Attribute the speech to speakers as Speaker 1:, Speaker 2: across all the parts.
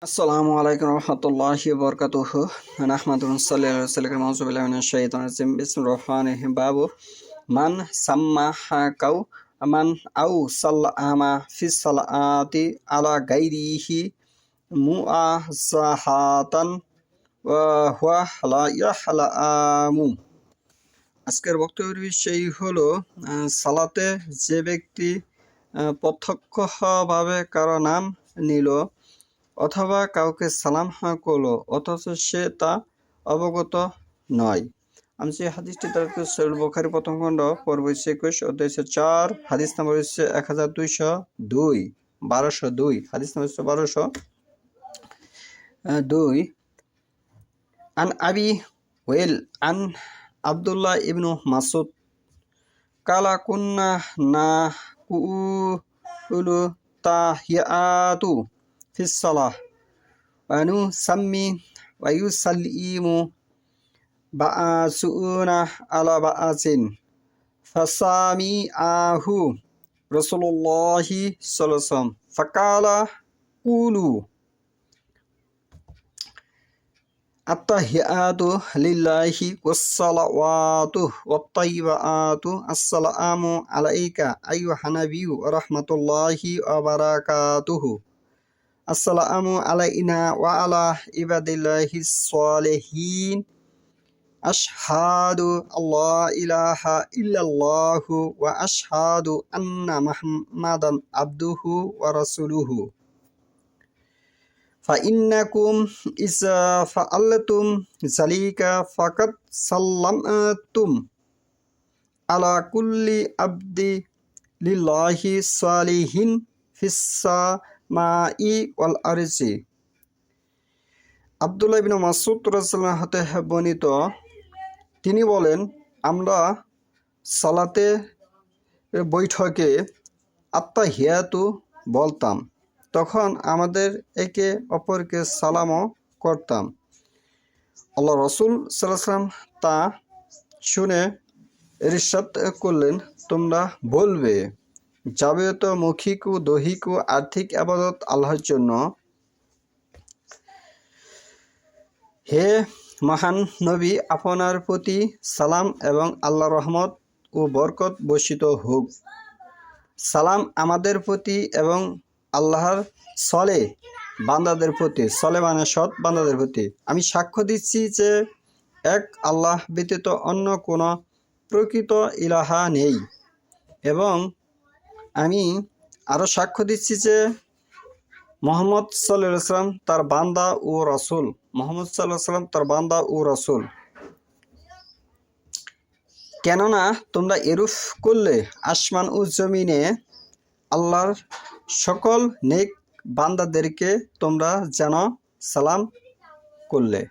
Speaker 1: আসসালামু আলাইকুম রহমতুল্লাহি বরকাতুহু নাহমাদুহু সাল্লাল্লাহু আলাইহি ওয়াসাল্লাম আউযু বিল্লাহি মিনাশ শাইতানির রাজিম বিসমিল্লাহির রহমানির রহিম বাবু মান সাম্মাহা কাউ মান আউ সাল্লামা ফিস সালাতি আলা গাইরিহি মুআসাহাতান ওয়া হুয়া লা ইয়াহলামু। আজকের বক্তব্যের বিষয় হলো সালাতে যে ব্যক্তি প্রত্যক্ষভাবে কারো নাম নিল অথবা কাউকে সালাম করলো অথচ সে তা অবগত নয়। আমি সেই হাদিসটি দ্বারা সহিহ বুখারী প্রথম খণ্ড পর্ব 21 অধ্যায় 4 হাদিস নম্বর হচ্ছে 1202 1202 হাদিস নম্বর হচ্ছে 1202 আন আবি ওয়েল আন আব্দুল্লাহ ইবনু মাসউদ কালা কুন্না নাকুলু তাহিয়াতু ফিস সালাহ ওয়া নুসাম্মি ওয়া ইউসাল্লিমু বা'সুনা আলা বা'সিন ফাসামিআহু রাসূলুল্লাহি সাল্লাল্লাহু আলাইহি ওয়াসাল্লাম ফাকালা কুলু আত্তাহিয়াতু লিল্লাহি ওয়াসসালাওয়াতু ওয়াত্তাইয়িবাতু আসসালামু আলাইকা আইয়ুহান নাবিয়্যু ওয়া রাহমাতুল্লাহি ওয়া বারাকাতুহু আসসালামু আলাইনা ওয়া আলা ইবাদিল্লাহিস সালিহিন আশহাদু আল্লা ইলাহা ইল্লাল্লাহু ওয়া আশহাদু আন্না মুহাম্মাদান আবদুহু ওয়া রাসূলুহু ফাইন্নাকুম ইযা ফাআলতুম যালিকা ফাকাদ সাল্লামতুম আলা কুল্লি আবদি লিল্লাহি সালিহিন ফিস সামাই ওয়াল আরজি। আব্দুল্লাহ ইবনে মাসউদ রাদিয়াল্লাহু হতে বর্ণিত, তিনি বলেন, আমরা সালাতে বৈঠকে আত্তাহিয়াতু বলতাম, তখন আমাদের একে অপরকে সালামও করতাম। আল্লাহ রাসূল সাল্লাল্লাহু আলাইহি ওয়াসাল্লাম তা শুনে ইরশাদ করলেন, তোমরা বলবে, যাবতীয় মৌখিক ও দৈহিক ও আর্থিক ইবাদত আল্লাহর জন্য। হে মহান নবী, আপনার প্রতি সালাম এবং আল্লাহর রহমত ও বরকত বর্ষিত হোক। সালাম আমাদের প্রতি এবং আল্লাহর সলে বান্দাদের প্রতি, সলে মানে সৎ বান্দাদের প্রতি। আমি সাক্ষ্য দিচ্ছি যে এক আল্লাহ ব্যতীত অন্য কোনো প্রকৃত ইলাহা নেই, এবং আমি আরও সাক্ষ্য দিচ্ছি যে মুহাম্মদ সাল্লাল্লাহু আলাইহি ওয়াসাল্লাম তার বান্দা ও রাসূল। মুহাম্মদ সাল্লাল্লাহু আলাইহি ওয়াসাল্লাম তার বান্দা ও রাসূল। কেননা তোমরা এরূপ করলে আসমান ও জমিনে আল্লাহর সকল নেক বান্দাদেরকে তোমরা যেন সালাম করলে।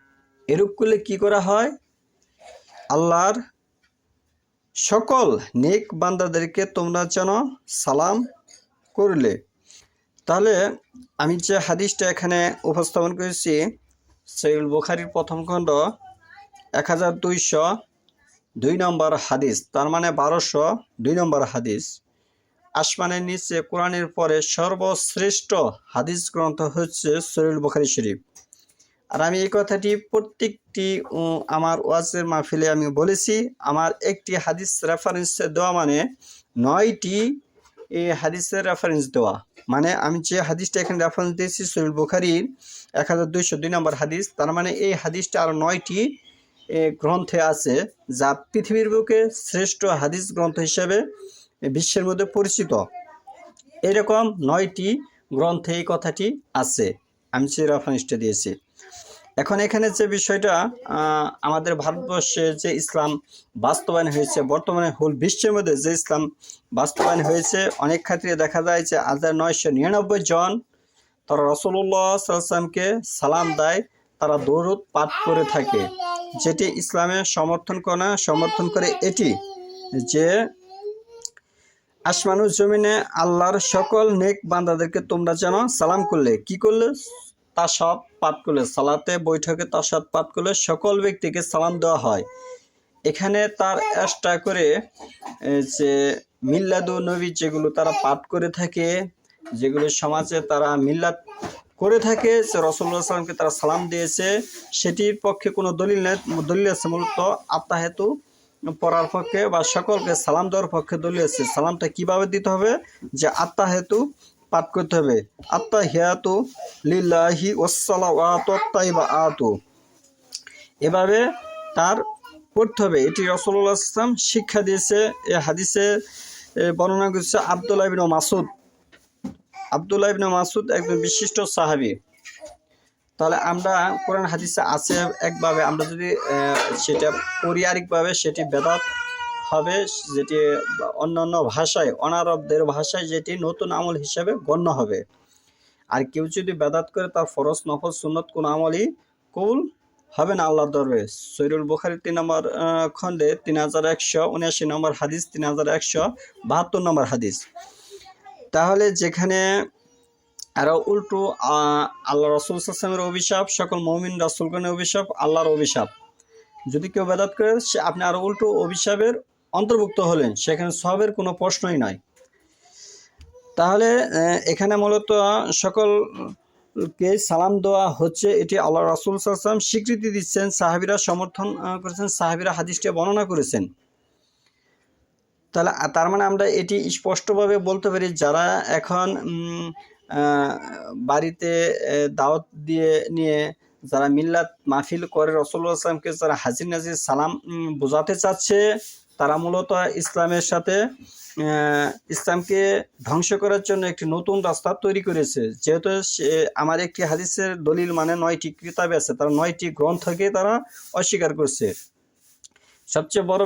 Speaker 1: এরূপ করলে কি করা হয়? আল্লাহর সকল নেক বান্দাদেরকে তোমরা যেন সালাম করলে। তাহলে আমি যে হাদিসটা এখানে উপস্থাপন করেছি, সহিহ বুখারীর প্রথম খণ্ড 1202 নম্বর হাদিস, তার মানে 1202 নম্বর হাদিস। আসমানের নিচে কোরআনের পরে সর্বশ্রেষ্ঠ হাদিস গ্রন্থ হচ্ছে সহিহ বুখারী শরীফ। আর আমি এই কথাটি প্রত্যেকটি আমার ওয়াজের মাহফিলে আমি বলেছি। আমার একটি হাদিস রেফারেন্স দেওয়া মানে 9টি এই হাদিসের রেফারেন্স দেওয়া। মানে আমি যে হাদিসটা এখানে রেফারেন্স দিয়েছি সহিহ বুখারীর 1202 নম্বর হাদিস, তার মানে এই হাদিসটা আরও 9টি গ্রন্থে আছে, যা পৃথিবীর বুকে শ্রেষ্ঠ হাদিস গ্রন্থ হিসেবে বিশ্বের মধ্যে পরিচিত। এরকম 9টি গ্রন্থে এই কথাটি আছে, আমি যে রেফারেন্সটা দিয়েছি। এখন এখানে যে বিষয়টা, আমাদের ভারতবর্ষে যে ইসলাম বাস্তবায়ন হয়েছে, বর্তমানে হোল বিশ্বের মধ্যে যে ইসলাম বাস্তবায়ন হয়েছে, অনেক ক্ষেত্রে দেখা যায় যে 1999 জন তারা রাসূলুল্লাহ সাল্লাল্লাহু আলাইহি ওয়াসাল্লামকে সালাম দেয়, তারা দরুদ পাঠ করে থাকে, যেটি ইসলামে সমর্থন করে এটি যে আসমান ও জমিনে আল্লাহর সকল নেক বান্দাদেরকে তোমরা যেন সালাম করলে। কি করলে? তাশাহুদ পাঠ করলে, সালাতে বৈঠকে তাশাহুদ পাঠ করলে সকল ব্যক্তিকে সালাম দেওয়া হয়। এখানে তার এক্সট্রা করে যে মিলাদুন নবী যেগুলো তারা পাঠ করে থাকে, যেগুলো সমাজে তারা মিলাদ করে থাকে যে রাসূলুল্লাহ সাল্লামকে তারা সালাম দিয়েছে, সেটির পক্ষে কোনো দলিল নেই। দলিল আছে মূলত আত্মাহেতু পড়ার পক্ষে বা সকলকে সালাম দেওয়ার পক্ষে দলিল আছে। সালামটা কিভাবে দিতে হবে, যে আত্মাহেতু পাঠ করতে হবে, আত্তাহিয়াতু লিল্লাহি ওয়াসসালাওয়াতু তাইয়্যিবাতু, এভাবে তার পড়তে হবে। এটি রাসূলুল্লাহ সাল্লাল্লাহু আলাইহি ওয়াসাল্লাম শিক্ষা দিয়েছে। এই হাদিসে বর্ণনা করেছে আব্দুল্লাহ ইবনে মাসউদ। আব্দুল্লাহ ইবনে মাসউদ একজন বিশিষ্ট সাহাবী। তাহলে আমরা কোরআন হাদিসে আছে একভাবে, আমরা যদি সেটা পড়ি আরেকভাবে, সেটি বেদাত হবে, যেটি অন্যান্য ভাষায়, অনারবদের ভাষায় যেটি নতুন আমল হিসাবে গণ্য হবে। আর কেউ যদি বেদাত করে, তার ফরজ, নফল, সুন্নত কোনো আমলই কবুল হবে না আল্লাহর দরবারে। সহিহুল বুখারী 3 নম্বর খণ্ডে 3179 নম্বর হাদিস, 3172 নম্বর হাদিস। তাহলে যেখানে আরো উল্টো আল্লাহ রাসূল সাল্লাল্লাহু আলাইহি ওয়াসাল্লামের অভিশাপ, সকল মুমিন রাসূলগণের অভিশাপ, আল্লাহর অভিশাপ, যদি কেউ বেদাত করে সে আপনি আরো উল্টো অভিশাপের অন্তর্ভুক্ত হলেন, সেখানে সওয়াবের কোনো প্রশ্নই নাই। তাহলে এখানে মূলত সকলকে সালাম দেওয়া হচ্ছে, এটি আল্লাহ রাসূল সাল্লাল্লাহু আলাইহি ওয়াসাল্লাম স্বীকৃতি দিচ্ছেন, সাহাবীরা সমর্থন করেছেন, সাহাবীরা হাদিসটি বর্ণনা করেছেন। তাহলে তার মানে আমরা এটি স্পষ্টভাবে বলতে পারি, যারা এখন বাড়িতে দাওয়াত দিয়ে নিয়ে যারা মিল্লাত মাহফিল করে, রাসূলুল্লাহ সাল্লাল্লাহু আলাইহি ওয়াসাল্লামকে যারা হাজির নাজির সালাম বোঝাতে চাচ্ছে, তারা মূলত ইসলামের সাথে ইসলামকে ধ্বংস করার জন্য একটি নতুন রাস্তা তৈরি করেছে। যেহেতু আমার একটি হাদিসের দলিল মানে 9টি কিতাবে আছে, তারা 9টি গ্রন্থকে তারা অস্বীকার করছে। সবচেয়ে বড়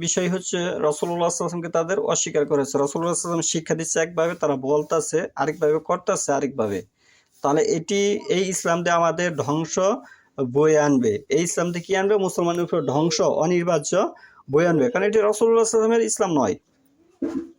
Speaker 1: বিষয় হচ্ছে রাসূলুল্লাহ সাল্লাল্লাহু আলাইহি ওয়াসাল্লামকে তাদের অস্বীকার করেছে। রাসূলুল্লাহ সাল্লাল্লাহু আলাইহি ওয়াসাল্লাম শিক্ষা দিচ্ছে একভাবে, তারা বলতেছে আরেকভাবে, করতেছে আরেকভাবে। তাহলে এই ইসলাম দিয়ে আমাদের ধ্বংস বয়ে আনবে। এই ইসলাম দিয়ে কি আনবে? মুসলমানের উপর ধ্বংস অনিবার্য বয়ে আনবে, কারণ এটি রাসূলুল্লাহ সাল্লাল্লাহু আলাইহি ওয়াসাল্লামের ইসলাম নয়।